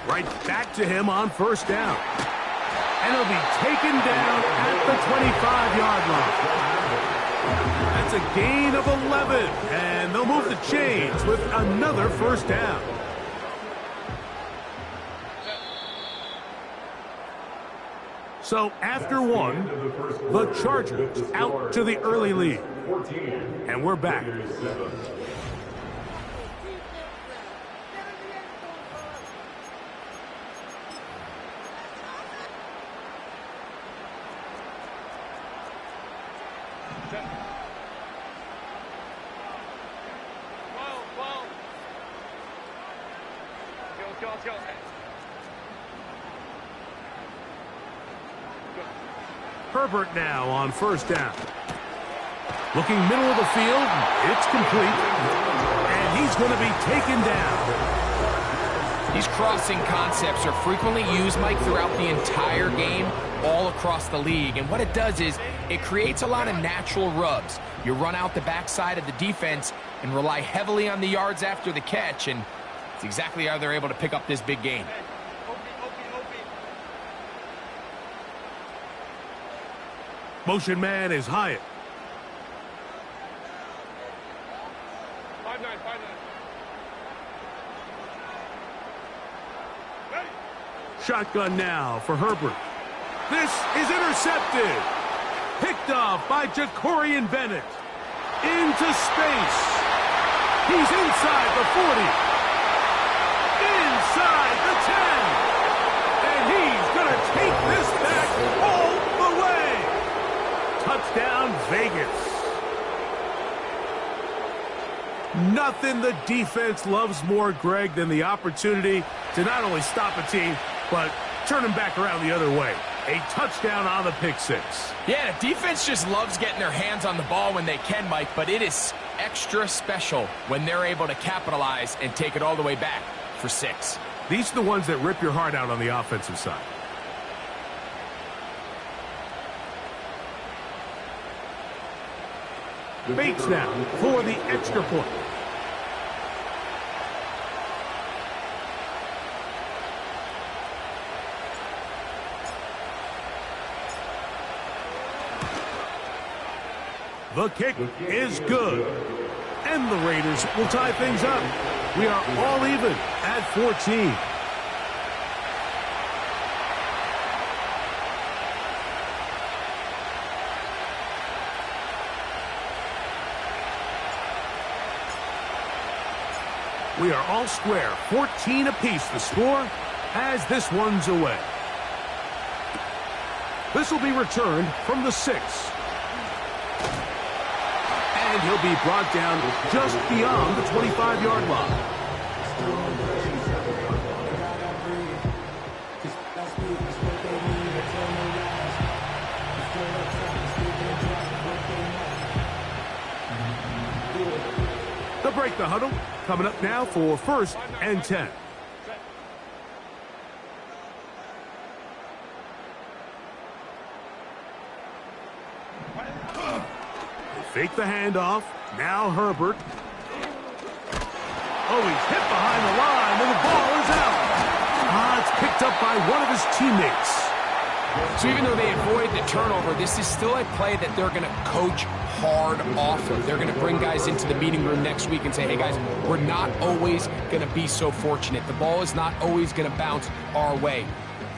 Right back to him on first down. And he'll be taken down at the 25-yard line. That's a gain of 11. And they'll move the chains with another first down. So after one, the Chargers out to the early lead. And we're back. Herbert now on first down. Looking middle of the field, it's complete. And he's going to be taken down. These crossing concepts are frequently used, Mike, throughout the entire game, all across the league. And what it does is it creates a lot of natural rubs. You run out the backside of the defense and rely heavily on the yards after the catch, and it's exactly how they're able to pick up this big gain. Motion man is Hyatt. 5-9. Shotgun now for Herbert. This is intercepted. Picked off by Jacorian Bennett. Into space. He's inside the 40. Inside the 10. And he's going to take this back all the way. Touchdown, Vegas. Nothing the defense loves more, Greg, than the opportunity to not only stop a team, but turn them back around the other way. A touchdown on the pick six. Yeah, defense just loves getting their hands on the ball when they can, Mike, but it is extra special when they're able to capitalize and take it all the way back for 6. These are the ones that rip your heart out on the offensive side. Bates now for the extra point. The kick is good. And the Raiders will tie things up. We are all even at 14. We are all square, 14 apiece the score as this one's away. This will be returned from the 6. And he'll be brought down just beyond the 25-yard line. They'll break the huddle. Coming up now for 1st and 10. Fake the handoff. Now Herbert. Oh, he's hit behind the line, and the ball is out. It's picked up by one of his teammates. So even though they avoid the turnover, this is still a play that they're going to coach hard off of. They're going to bring guys into the meeting room next week and say, hey, guys, we're not always going to be so fortunate. The ball is not always going to bounce our way.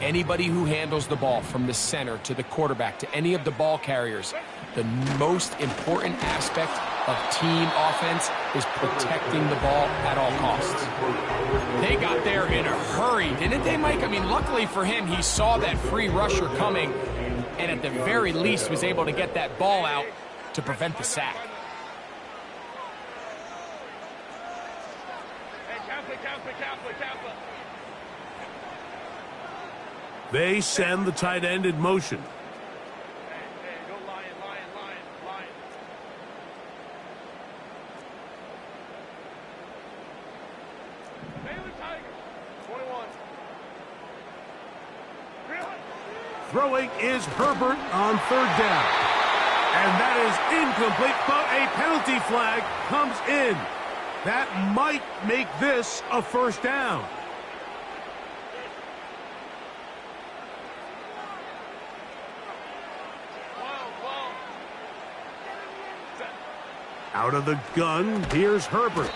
Anybody who handles the ball from the center to the quarterback to any of the ball carriers, the most important aspect of team offense is protecting the ball at all costs. They got there in a hurry, didn't they, Mike? I mean, luckily for him, he saw that free rusher coming and at the very least was able to get that ball out to prevent the sack. They send the tight end in motion. Throwing is Herbert on 3rd down. And that is incomplete, but a penalty flag comes in. That might make this a 1st down. Out of the gun, here's Herbert.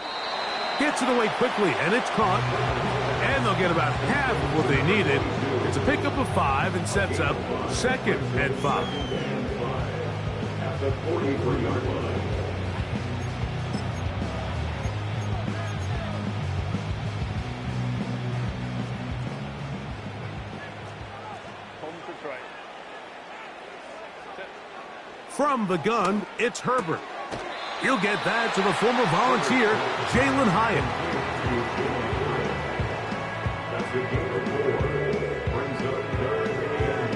Gets it away quickly, and it's caught. And they'll get about half of what they needed. It's a pickup of 5 and sets up 2nd and 5. At the 43-yard line. From the gun, it's Herbert. He'll get that to the former Volunteer, Jalen Hyatt. That's the game of 4. Brings up 3rd and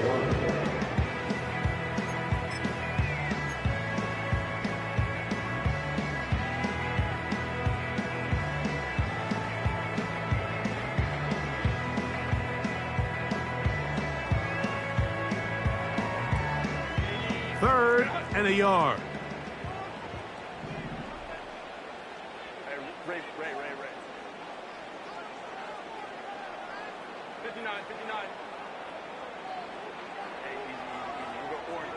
1. 3rd and a yard. Ray. 59. Hey, easy. Go orange.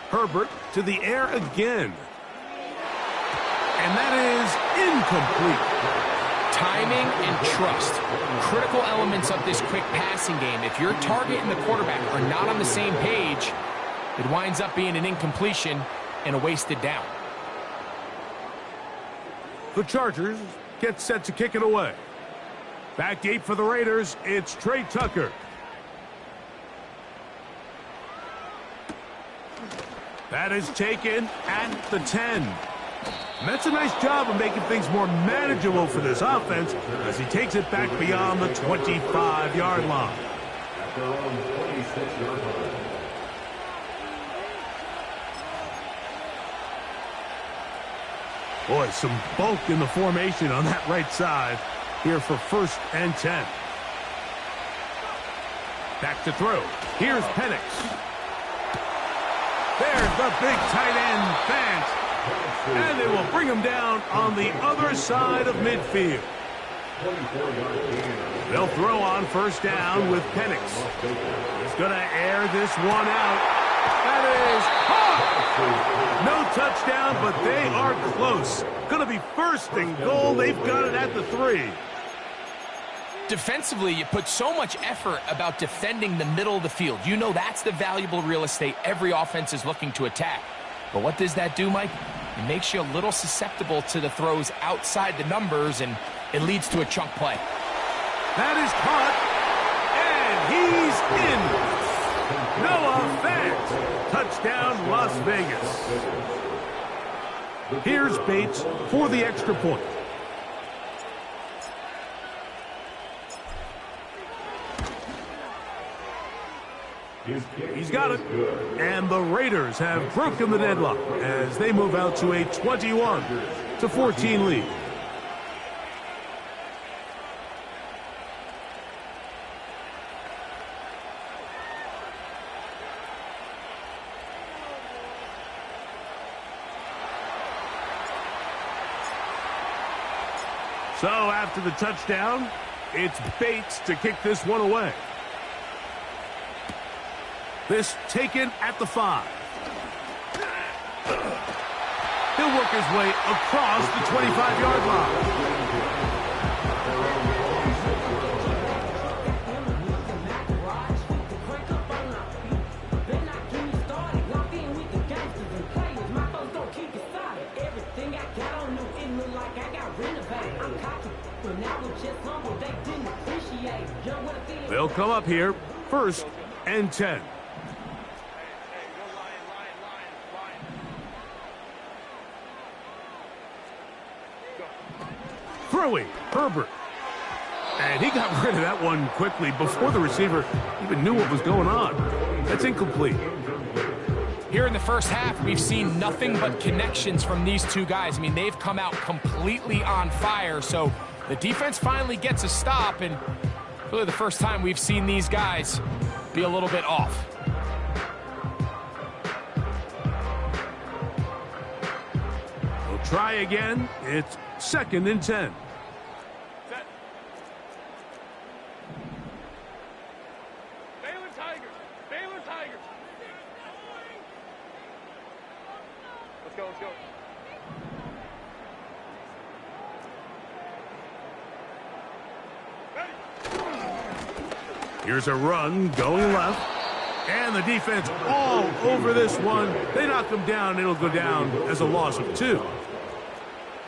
Herbert to the air again. And that is incomplete. Timing and trust, critical elements of this quick passing game. If your target and the quarterback are not on the same page, it winds up being an incompletion and a wasted down. The Chargers get set to kick it away. Back deep for the Raiders, it's Trey Tucker. That is taken at the 10. And that's a nice job of making things more manageable for this offense as he takes it back beyond the 25-yard line. At their own 26-yard line. Boy, some bulk in the formation on that right side here for 1st and 10. Back to throw. Here's Penix. There's the big tight end, Fant. And they will bring him down on the other side of midfield. 24-yard gain. They'll throw on 1st down with Penix. He's going to air this one out. That is caught! No touchdown, but they are close. Going to be 1st and goal. They've got it at the 3. Defensively, you put so much effort about defending the middle of the field. You know that's the valuable real estate every offense is looking to attack. But what does that do, Mike? It makes you a little susceptible to the throws outside the numbers, and it leads to a chunk play. That is caught, and he's in. Noah Fant. Touchdown, Las Vegas. Here's Bates for the extra point. He's got it. And the Raiders have broken the deadlock as they move out to a 21-14 lead. So after the touchdown, it's Bates to kick this one away. This taken at the 5. He'll work his way across the 25-yard line. They'll come up here, 1st and 10. Throwing, Herbert. And he got rid of that one quickly before the receiver even knew what was going on. That's incomplete. Here in the first half, we've seen nothing but connections from these two guys. I mean, they've come out completely on fire, so the defense finally gets a stop, and really the first time we've seen these guys be a little bit off. We'll try again. It's 2nd and 10. Let's go. Here's a run going left. And the defense all over this one. They knock him down. It'll go down as a loss of 2.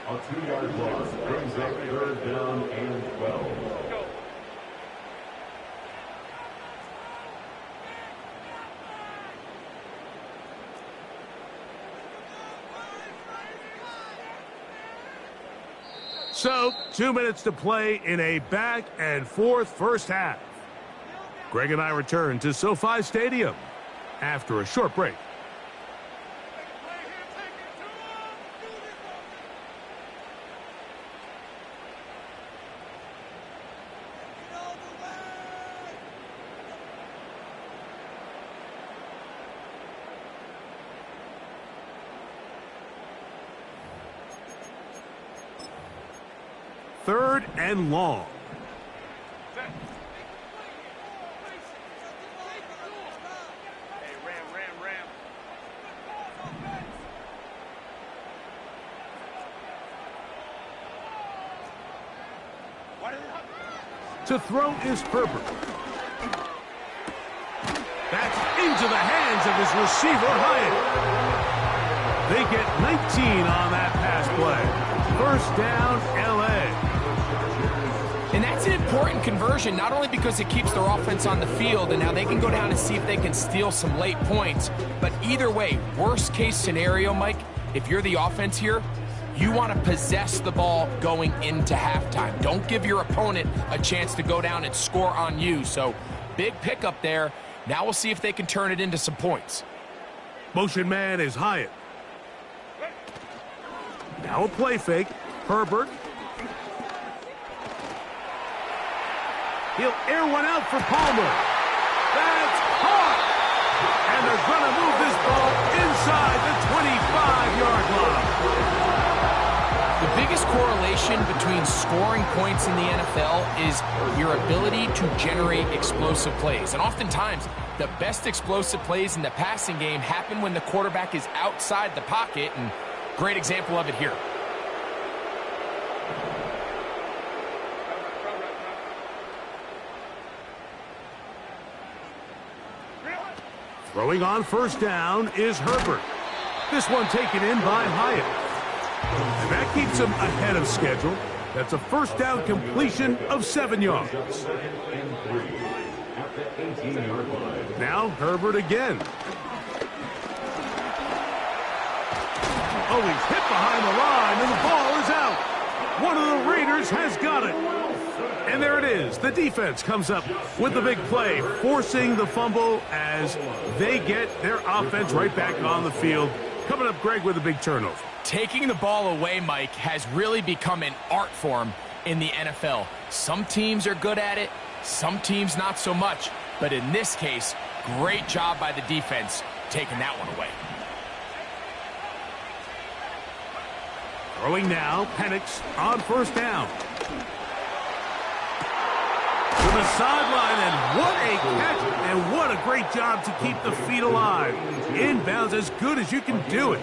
A 2-yard loss brings up 3rd down and 12. So, 2 minutes to play in a back-and-forth first half. Greg and I return to SoFi Stadium after a short break. Third and long. To throw is Herbert. That's into the hands of his receiver, Hyatt. They get 19 on that pass play. First down, L.A. And that's an important conversion, not only because it keeps their offense on the field, and now they can go down and see if they can steal some late points. But either way, worst case scenario, Mike, if you're the offense here, you want to possess the ball going into halftime. Don't give your opponent a chance to go down and score on you. So, big pickup there. Now we'll see if they can turn it into some points. Motion man is Hyatt. Now a play fake. Herbert. He'll air one out for Palmer. That's caught! And they're going to move this ball inside the 25-yard line. The biggest correlation between scoring points in the NFL is your ability to generate explosive plays. And oftentimes, the best explosive plays in the passing game happen when the quarterback is outside the pocket, and great example of it here. Throwing on first down is Herbert. This one taken in by Hyatt. And that keeps him ahead of schedule. That's a first down completion of 7 yards. Now Herbert again. Oh, he's hit behind the line, and the ball is out. One of the Raiders has got it. And there it is. The defense comes up with the big play, forcing the fumble as they get their offense right back on the field. Coming up, Greg, with a big turnover. Taking the ball away, Mike, has really become an art form in the NFL. Some teams are good at it, some teams not so much. But in this case, great job by the defense taking that one away. Throwing now, Penix on first down. To the sideline, and what a catch, and what a great job to keep the feet alive. Inbounds as good as you can do it.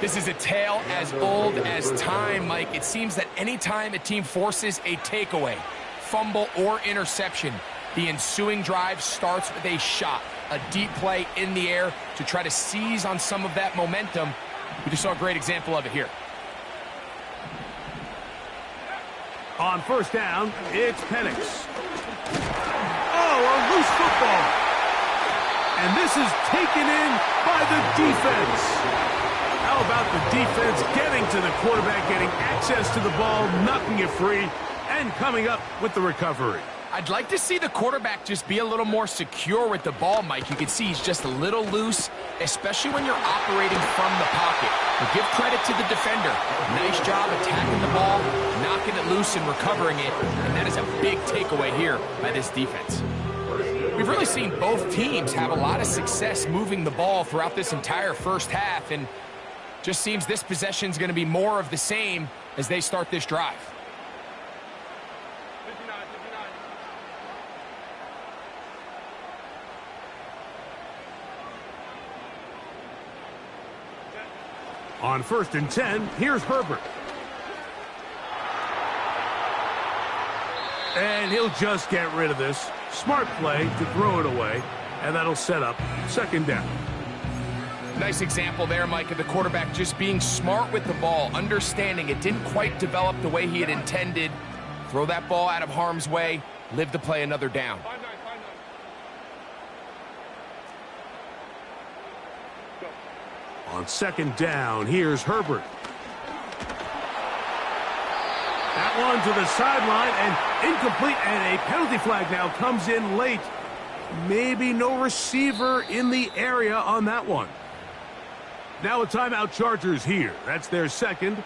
This is a tale as old as time, Mike. It seems that anytime a team forces a takeaway, fumble, or interception, the ensuing drive starts with a shot, a deep play in the air to try to seize on some of that momentum. We just saw a great example of it here. On first down, it's Penix. Oh, a loose football. And this is taken in by the defense. How about the defense getting to the quarterback, getting access to the ball, knocking it free, and coming up with the recovery? I'd like to see the quarterback just be a little more secure with the ball, Mike. You can see he's just a little loose, especially when you're operating from the pocket. But give credit to the defender. Nice job attacking the ball, knocking it loose and recovering it. And that is a big takeaway here by this defense. We've really seen both teams have a lot of success moving the ball throughout this entire first half. And just seems this possession is going to be more of the same as they start this drive. On first and 10, here's Herbert. And he'll just get rid of this. Smart play to throw it away, and that'll set up second down. Nice example there, Mike, of the quarterback just being smart with the ball, understanding it didn't quite develop the way he had intended. Throw that ball out of harm's way, live to play another down. On second down, here's Herbert. That one to the sideline and incomplete, and a penalty flag now comes in late. Maybe no receiver in the area on that one. Now a timeout, Chargers here. That's their second.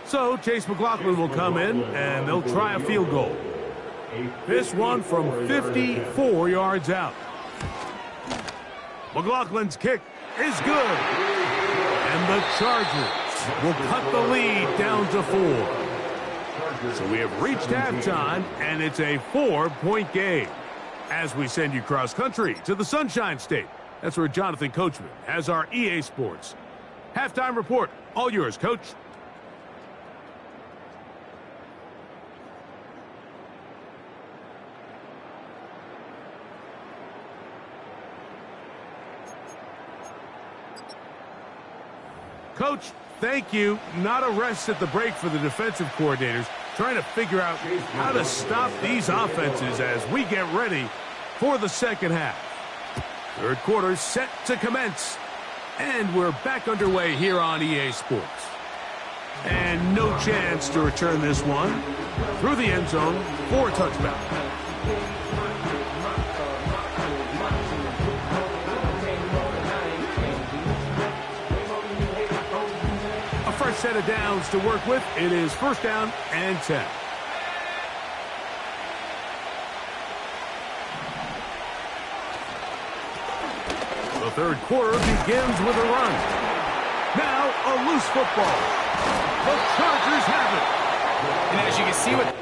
So Chase McLaughlin will come in, and they'll try a field goal. This one from 54 yards out. McLaughlin's kick is good. And the Chargers will cut the lead down to 4. So we have reached halftime, and it's a 4-point game. As we send you cross-country to the Sunshine State. That's where Jonathan Coachman has our EA Sports halftime report. All yours, Coach. Coach, thank you. Not a rest at the break for the defensive coordinators, trying to figure out how to stop these offenses as we get ready for the second half. Third quarter set to commence, and we're back underway here on EA Sports. And no chance to return this one through the end zone for a touchdown. Set of downs to work with. It is first down and 10. The third quarter begins with a run. Now a loose football. The Chargers have it. And as you can see with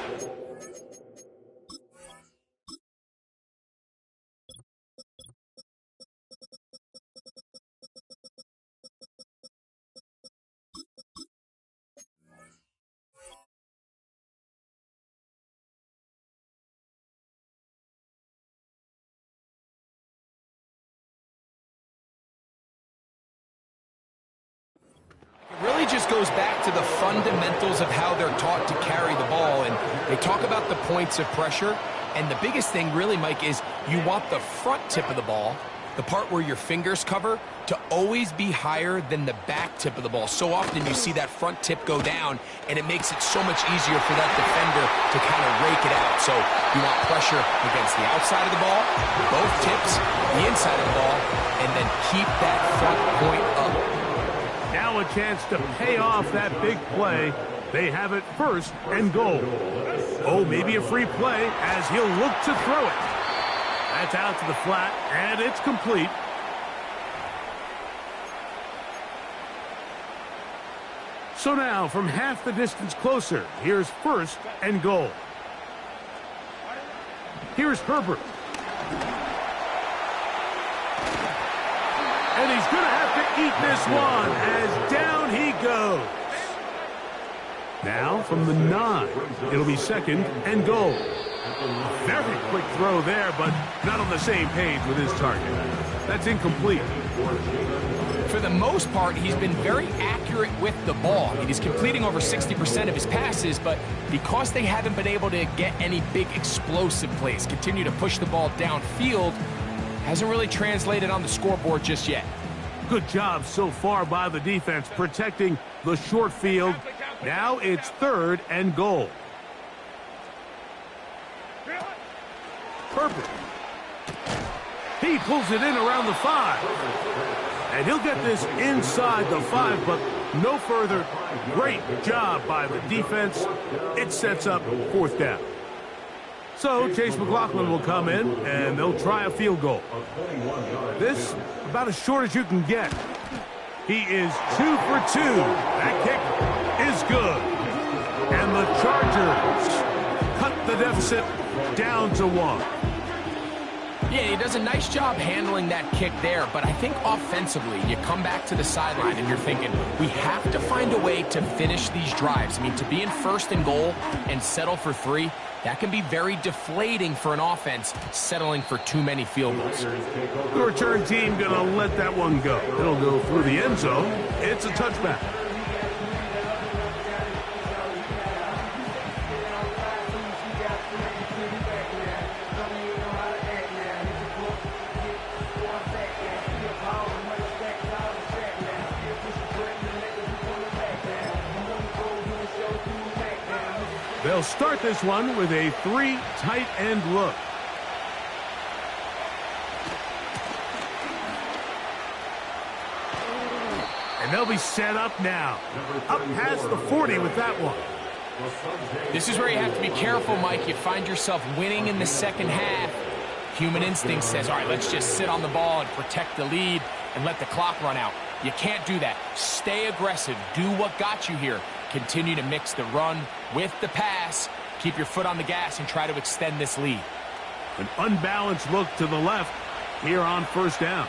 really just goes back to the fundamentals of how they're taught to carry the ball, and they talk about the points of pressure, and the biggest thing really, Mike, is you want the front tip of the ball, the part where your fingers cover, to always be higher than the back tip of the ball. So often you see that front tip go down, and it makes it so much easier for that defender to kind of rake it out. So you want pressure against the outside of the ball, both tips, the inside of the ball, and then keep that front point up. Now a chance to pay off that big play. They have it first and goal. Oh, maybe a free play as he'll look to throw it. That's out to the flat, and it's complete. So now, from half the distance closer, here's first and goal. Here's Herbert. And he's going to have to eat this one as down he goes. Now from the 9, it'll be second and goal. Very quick throw there, but not on the same page with his target. That's incomplete. For the most part, he's been very accurate with the ball. I mean, he's completing over 60% of his passes, but because they haven't been able to get any big explosive plays, continue to push the ball downfield, hasn't really translated on the scoreboard just yet. Good job so far by the defense protecting the short field. Now it's third and goal. Herbert. He pulls it in around the 5. And he'll get this inside the 5, but no further. Great job by the defense. It sets up fourth down. So Chase McLaughlin will come in, and they'll try a field goal. This, about as short as you can get. He is 2 for 2. That kick is good. And the Chargers cut the deficit down to 1. Yeah, he does a nice job handling that kick there, but I think offensively, you come back to the sideline and you're thinking, we have to find a way to finish these drives. I mean, to be in first and goal and settle for 3, that can be very deflating for an offense settling for too many field goals. The return team going to let that one go. It'll go through the end zone. It's a touchback. They'll start this one with a 3 tight end look. And they'll be set up now. Up past the 40 with that one. This is where you have to be careful, Mike. You find yourself winning in the second half. Human instinct says, all right, let's just sit on the ball and protect the lead and let the clock run out. You can't do that. Stay aggressive. Do what got you here. Continue to mix the run with the pass. Keep your foot on the gas and try to extend this lead. An unbalanced look to the left here on first down.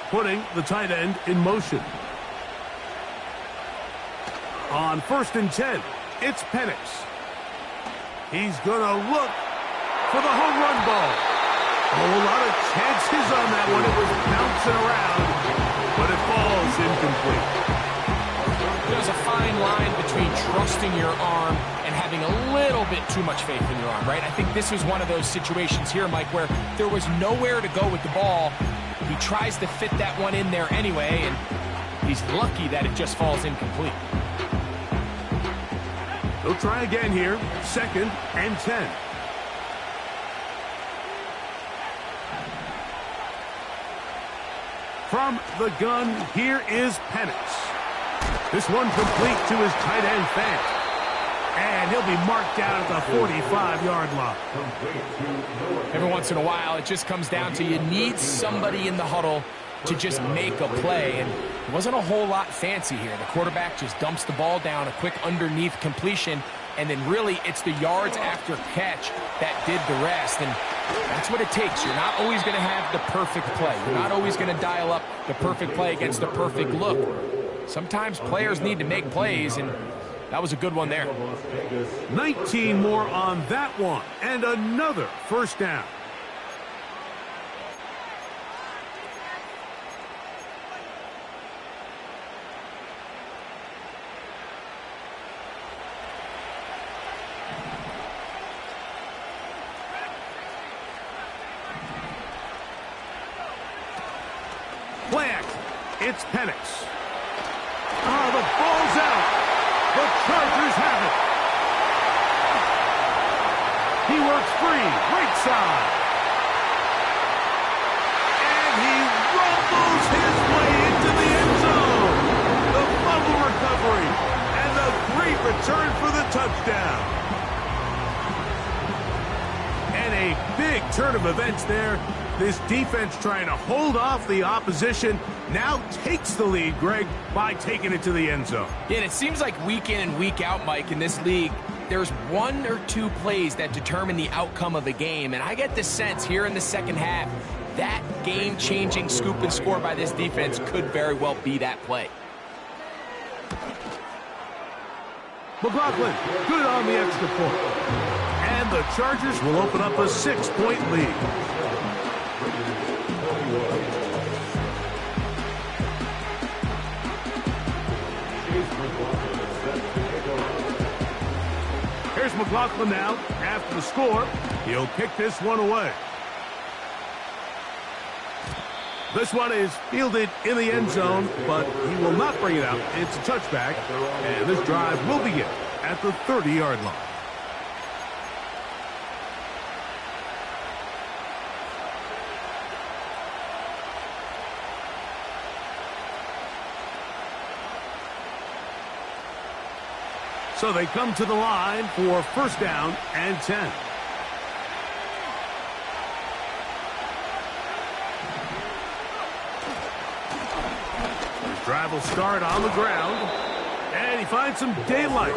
Putting the tight end in motion. On 1st and 10, it's Penix. He's going to look for the home run ball. A whole lot of chances on that one. It was bouncing around, but it falls incomplete. There's a fine line between trusting your arm and having a little bit too much faith in your arm, right? I think this was one of those situations here, Mike, where there was nowhere to go with the ball. He tries to fit that one in there anyway, and he's lucky that it just falls incomplete. They'll try again here. 2nd and 10. From the gun, here is Penix. This one complete to his tight end Fant. And he'll be marked down at the 45-yard line. Every once in a while, it just comes down to you need somebody in the huddle to just make a play. And it wasn't a whole lot fancy here. The quarterback just dumps the ball down, a quick underneath completion, and then really it's the yards after catch that did the rest. And that's what it takes. You're not always going to have the perfect play. You're not always going to dial up the perfect play against the perfect look. Sometimes players need to make plays, and that was a good one there. 19 more on that one, and another first down. Plant. It's Penix. Oh, the ball's out. The Chargers have it. He works free. Right side. And he rumbles his way into the end zone. The fumble recovery. And the great return for the touchdown. And a big turn of events there. This defense trying to hold off the opposition now takes the lead, Greg, by taking it to the end zone. Yeah, and it seems like week in and week out, Mike, in this league, there's 1 or 2 plays that determine the outcome of a game. And I get the sense here in the second half, that game-changing scoop and score by this defense could very well be that play. McLaughlin, good on the extra point. And the Chargers will open up a 6-point lead. Here's McLaughlin now. After the score, he'll kick this one away. This one is fielded in the end zone, but he will not bring it out. It's a touchback, and this drive will begin at the 30-yard line. So they come to the line for first down and 10. This drive will start on the ground. And he finds some daylight.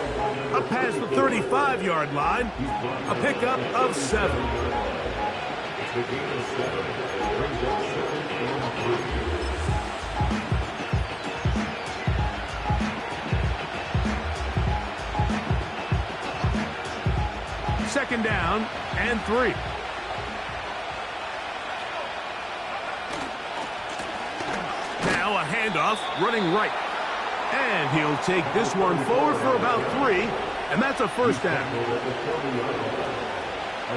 Up past the 35-yard line. A pickup of 7. It's a gain of 7. Brings up 2nd and 3. Second down and 3. Now a handoff, running right. And he'll take this one forward for about 3, and that's a first down. A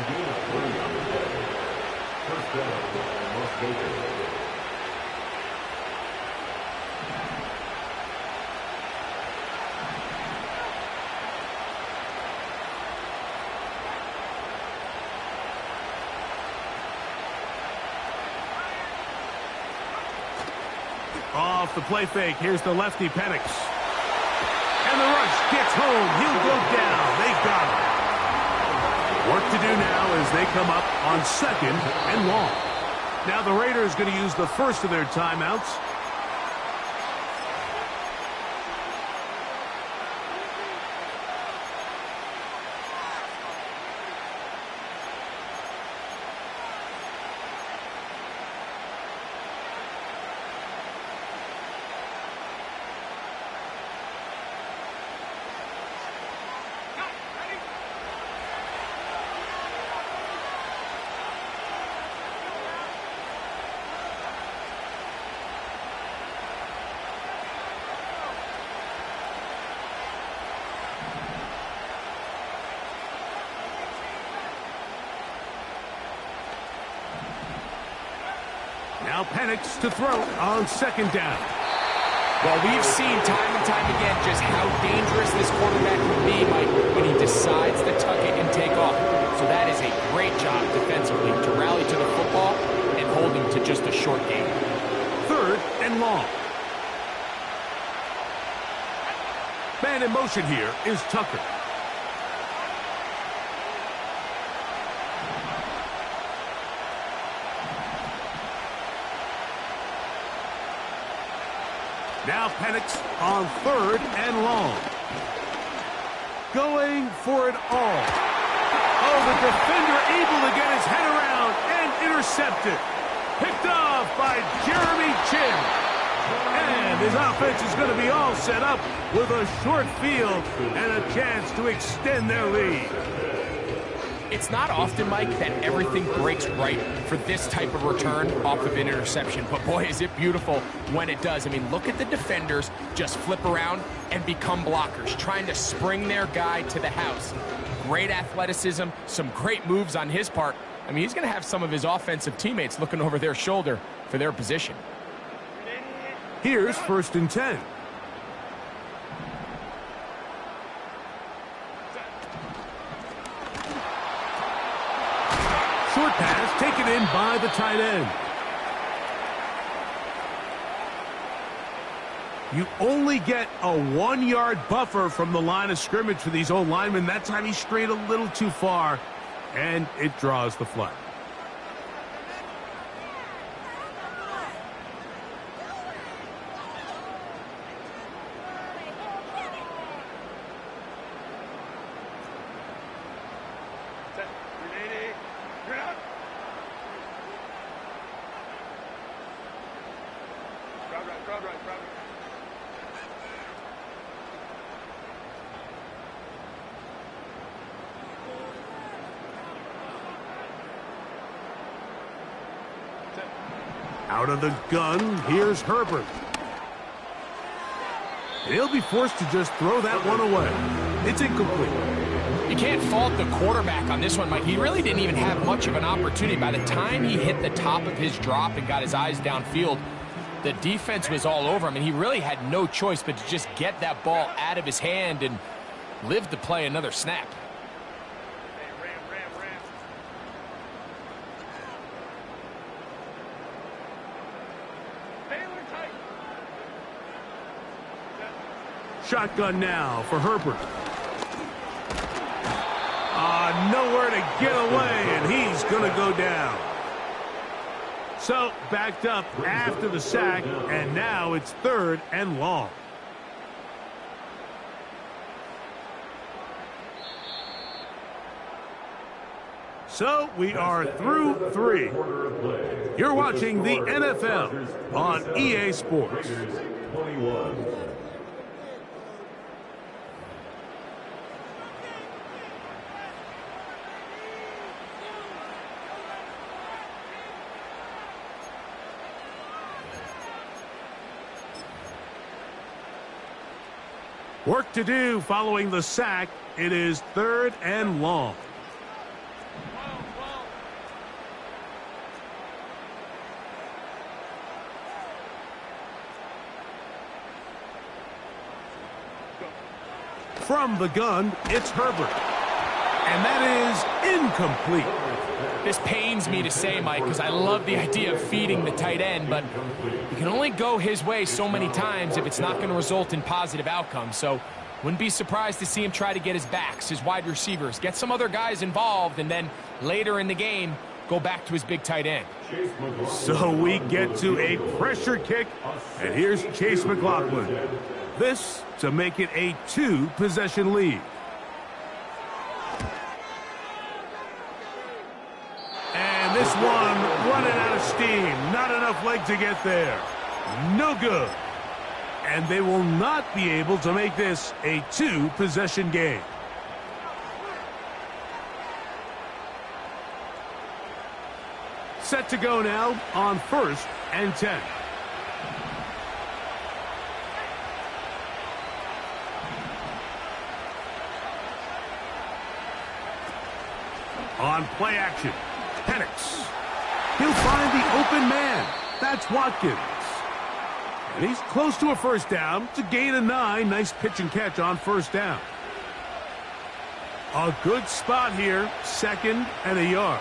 gain of 3 on the play. First down, Las Vegas. Off the play fake, here's the lefty Penix. And the rush gets home. He'll go down. They got him. Work to do now as they come up on 2nd and long. Now the Raiders going to use the first of their timeouts. Now Penix to throw on 2nd down. Well, we've seen time and time again just how dangerous this quarterback can be, Mike, when he decides to tuck it and take off. So that is a great job defensively to rally to the football and hold him to just a short game. 3rd and long. Man in motion here is Tucker. Now Penix on 3rd and long. Going for it all. Oh, the defender able to get his head around and intercepted. Picked off by Jeremy Chinn. And his offense is going to be all set up with a short field and a chance to extend their lead. It's not often, Mike, that everything breaks right for this type of return off of an interception. But boy, is it beautiful when it does. I mean, look at the defenders just flip around and become blockers, trying to spring their guy to the house. Great athleticism, some great moves on his part. I mean, he's going to have some of his offensive teammates looking over their shoulder for their position. Here's 1st and 10. Short pass taken in by the tight end. You only get a 1-yard buffer from the line of scrimmage for these old linemen. That time he strayed a little too far, and it draws the flag. Out of the gun, here's Herbert. And he'll be forced to just throw that one away. It's incomplete. You can't fault the quarterback on this one, Mike. He really didn't even have much of an opportunity. By the time he hit the top of his drop and got his eyes downfield, the defense was all over him, and he really had no choice but to just get that ball out of his hand and live to play another snap. Shotgun now for Herbert. Nowhere to get away, and he's going to go down. So, backed up after the sack, and now it's 3rd and long. So we are through 3. You're watching the NFL on EA Sports. 21. Work to do following the sack. It is 3rd and long. From the gun, it's Herbert. And that is incomplete. This pains me to say, Mike, because I love the idea of feeding the tight end, but you can only go his way so many times if it's not going to result in positive outcomes. So wouldn't be surprised to see him try to get his backs, his wide receivers, get some other guys involved, and then later in the game, go back to his big tight end. So we get to a pressure kick, and here's Chase McLaughlin. This to make it a 2-possession lead. And this one running out of steam. Not enough leg to get there. No good. And they will not be able to make this a 2-possession game. Set to go now on 1st and 10. On play action, Penix. He'll find the open man. That's Watkins. And he's close to a first down. It's a gain of 9. Nice pitch and catch on first down. A good spot here. 2nd and a yard.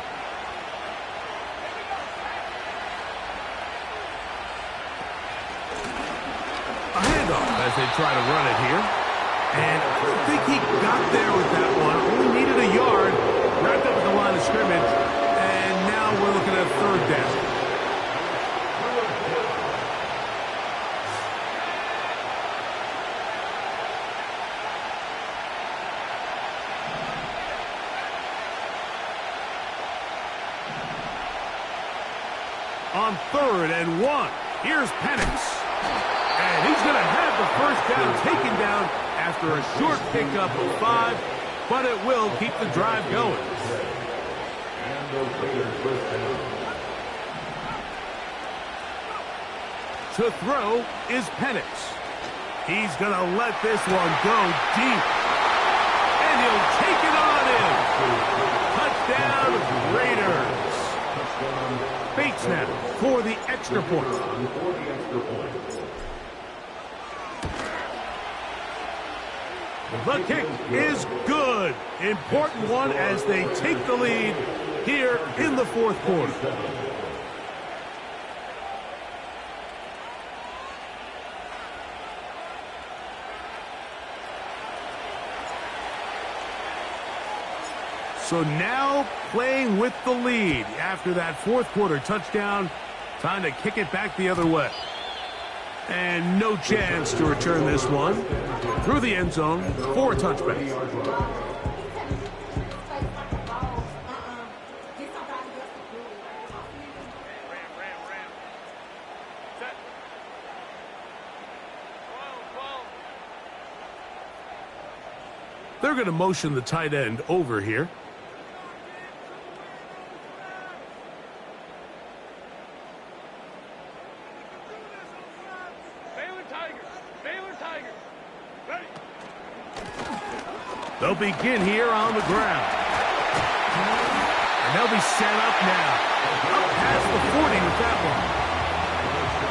A handoff as they try to run it here. And I don't think he got there with that one. Only needed a yard. Wrapped up at the line of scrimmage. And now we're looking at 3rd down. On 3rd and 1, here's Penix. And he's going to have the first down taken down after a short pickup of 5, but it will keep the drive going. To throw is Penix. He's going to let this one go deep. And he'll take it on in. Touchdown, Raiders. Bates now for the extra point. The kick is good. Important one as they take the lead here in the 4th quarter. So now playing with the lead after that 4th quarter touchdown. Time to kick it back the other way. And no chance to return this one. Through the end zone for a touchback. They're going to motion the tight end over here. They'll begin here on the ground. And they'll be set up now. Up past the 40 with that one.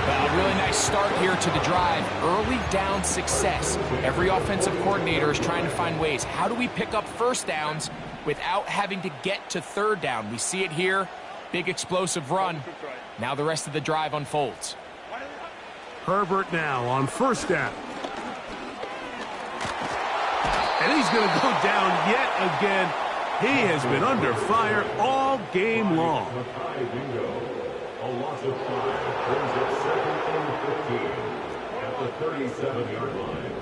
Well, a really nice start here to the drive. Early down success. Every offensive coordinator is trying to find ways. How do we pick up first downs without having to get to 3rd down? We see it here. Big explosive run. Now the rest of the drive unfolds. Herbert now on 1st down. And he's going to go down yet again. He has been under fire all game long. A loss of 5 brings up 2nd and 15 at the 37-yard line.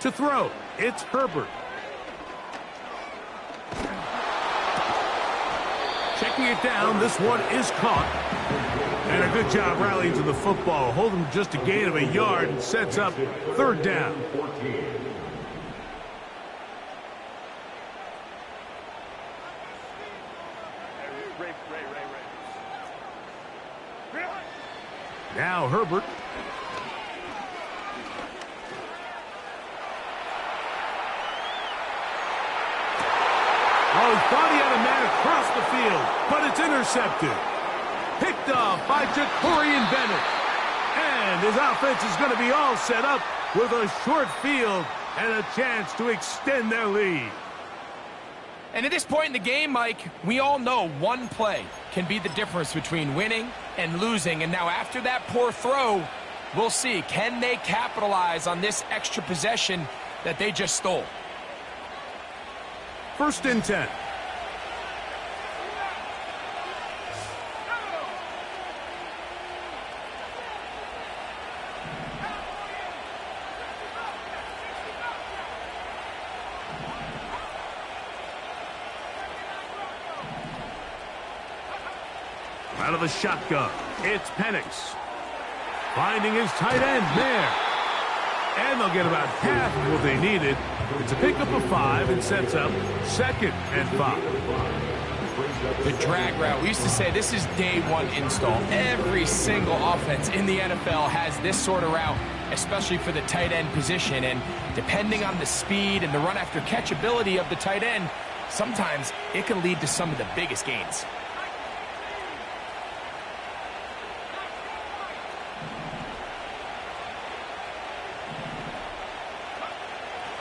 To throw, it's Herbert. Checking it down, this one is caught. And a good job rallying to the football. Holding just a gain of a yard and sets up third down. Now Herbert. Oh, he thought he had a man across the field, but it's intercepted. Picked off by Jacorian Bennett. And his offense is going to be all set up with a short field and a chance to extend their lead. And at this point in the game, Mike, we all know one play can be the difference between winning and losing. And now after that poor throw, we'll see. Can they capitalize on this extra possession that they just stole? 1st and 10. Out of the shotgun, it's Penix. Finding his tight end there. And they'll get about half of what they needed. It's a pickup of 5 and sets up 2nd and 5. The drag route. We used to say this is day one install. Every single offense in the NFL has this sort of route, especially for the tight end position. And depending on the speed and the run after catch ability of the tight end, sometimes it can lead to some of the biggest gains.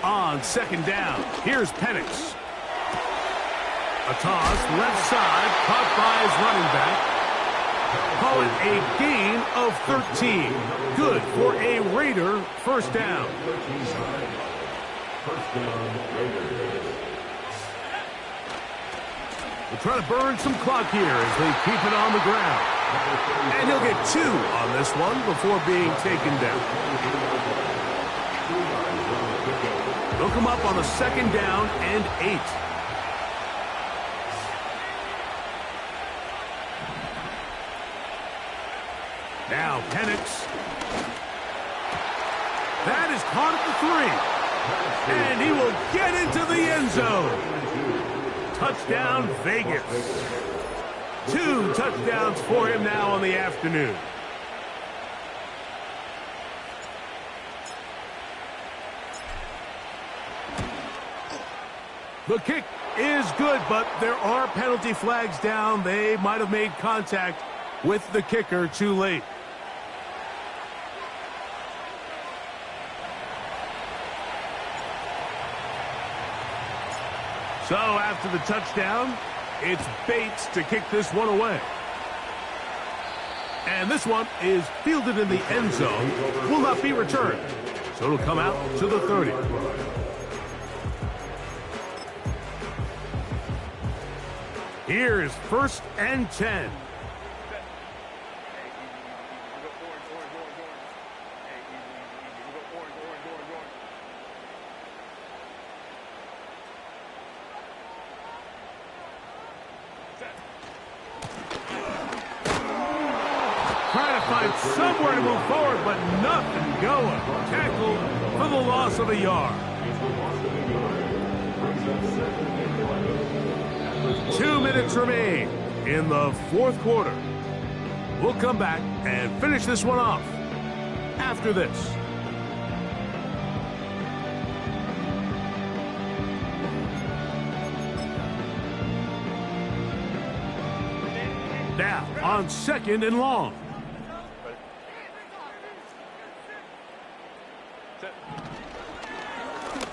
On 2nd down, here's Penix. A toss, left side, caught by his running back. Call it a gain of 13. Good for a Raider 1st down. They'll try to burn some clock here as they keep it on the ground. And he'll get 2 on this one before being taken down. They'll come up on a 2nd down and 8. Now Penix. That is caught at the 3. And he will get into the end zone. Touchdown Vegas. 2 touchdowns for him now on the afternoon. The kick is good, but there are penalty flags down. They might have made contact with the kicker too late. So after the touchdown, it's Bates to kick this one away. And this one is fielded in the end zone, will not be returned. So it'll come out to the 30. Here's 1st and 10. Trying to find somewhere to move forward, but nothing going. Tackled for the loss of a yard. 2 minutes remain in the 4th quarter. We'll come back and finish this one off after this. Now on 2nd and long.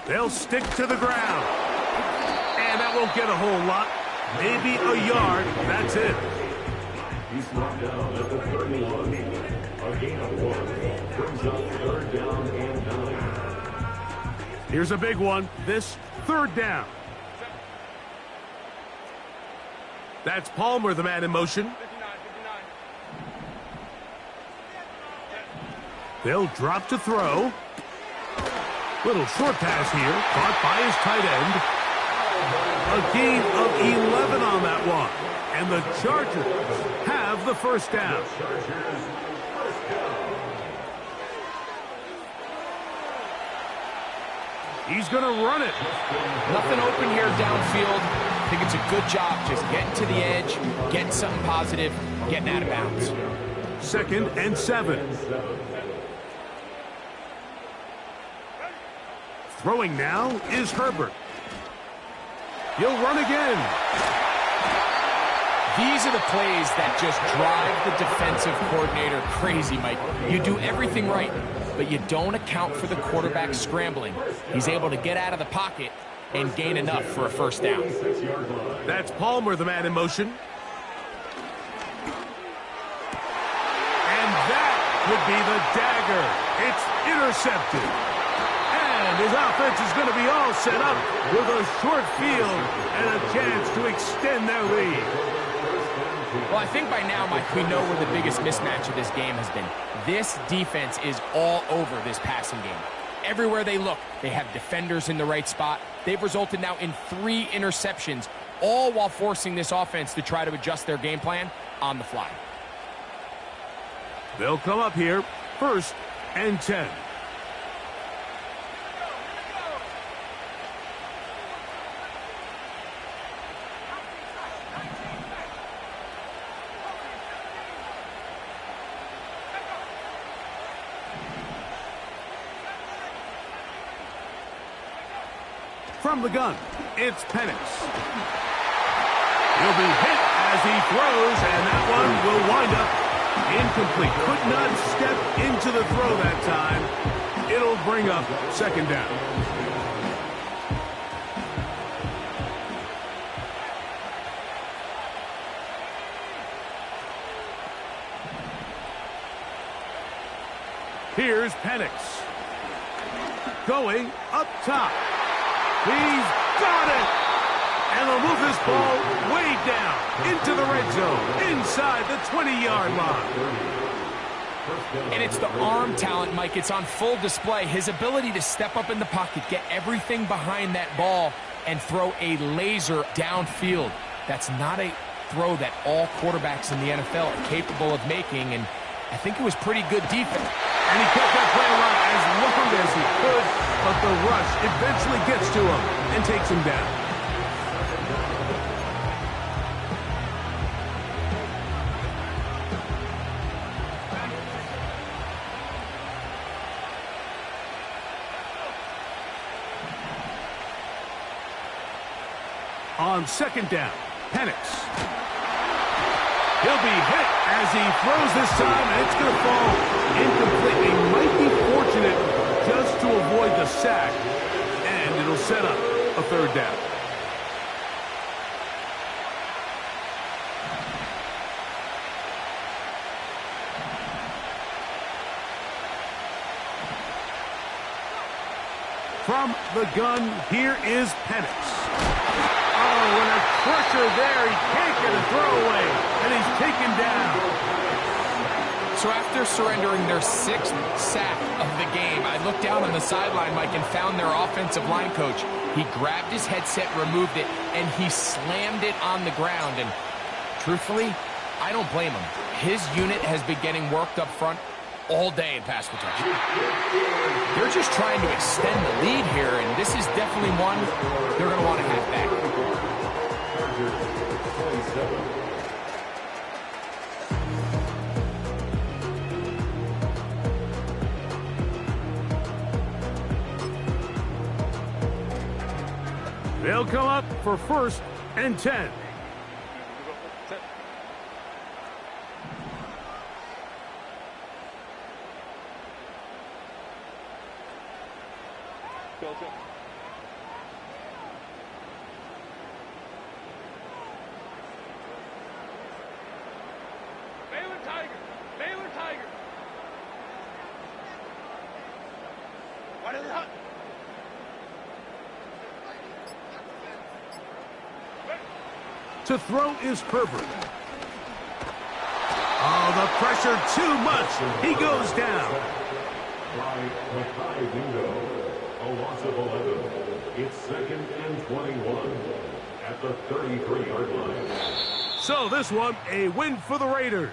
They'll stick to the ground. And that won't get a whole lot. Maybe a yard. That's it. He's brought down at the 31. A gain of 1 brings up 3rd down and 9. Here's a big one. This 3rd down. That's Palmer, the man in motion. They'll drop to throw. Little short pass here, caught by his tight end. A gain of 11 on that one. And the Chargers have the first down. He's going to run it. Nothing open here downfield. I think it's a good job just getting to the edge, getting something positive, getting out of bounds. 2nd and 7. Throwing now is Herbert. He'll run again. These are the plays that just drive the defensive coordinator crazy, Mike. You do everything right, but you don't account for the quarterback scrambling. He's able to get out of the pocket and gain enough for a first down. That's Palmer, the man in motion. And that would be the dagger. It's intercepted. And his offense is going to be all set up with a short field and a chance to extend their lead. Well, I think by now, Mike, we know where the biggest mismatch of this game has been. This defense is all over this passing game. Everywhere they look, they have defenders in the right spot. They've resulted now in 3 interceptions, all while forcing this offense to try to adjust their game plan on the fly. They'll come up here, 1st and 10. From the gun, it's Penix. He'll be hit as he throws, and that one will wind up incomplete. Could not step into the throw that time. It'll bring up 2nd down. Here's Penix. Going up top. He's got it! And they'll move this ball way down into the red zone, inside the 20-yard line. And it's the arm talent, Mike. It's on full display. His ability to step up in the pocket, get everything behind that ball, and throw a laser downfield. That's not a throw that all quarterbacks in the NFL are capable of making, and I think it was pretty good defense. And he kept that play alive as long as he could, but the rush eventually gets to him and takes him down. On 2nd down, Penix. He'll be hit as he throws this time, and it's going to fall incomplete. He might be fortunate just to avoid the sack, and it'll set up a 3rd down. From the gun, here is Penix. Oh, and a pressure there. He can't get a throwaway, and he's taken down. So after surrendering their 6th sack of the game, I looked down on the sideline, Mike, and found their offensive line coach. He grabbed his headset, removed it, and he slammed it on the ground. And truthfully, I don't blame him. His unit has been getting worked up front all day in pass protection. They're just trying to extend the lead here, and this is definitely one they're going to want to have back. They'll come up for 1st and 10. Baylor Tiger. Why did they hunt? To throw is Herbert. Oh, the pressure too much. He goes down. by Makai Bingo. A loss of 11. It's 2nd and 21 at the 33-yard line. So this one, a win for the Raiders.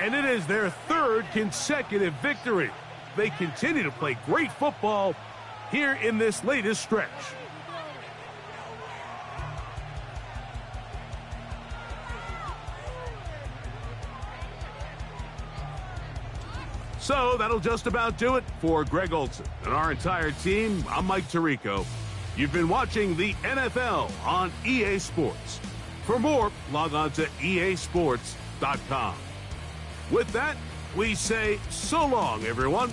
And it is their 3rd consecutive victory. They continue to play great football here in this latest stretch. So that'll just about do it for Greg Olsen and our entire team. I'm Mike Tirico. You've been watching the NFL on EA Sports. For more, log on to easports.com. With that, we say so long, everyone.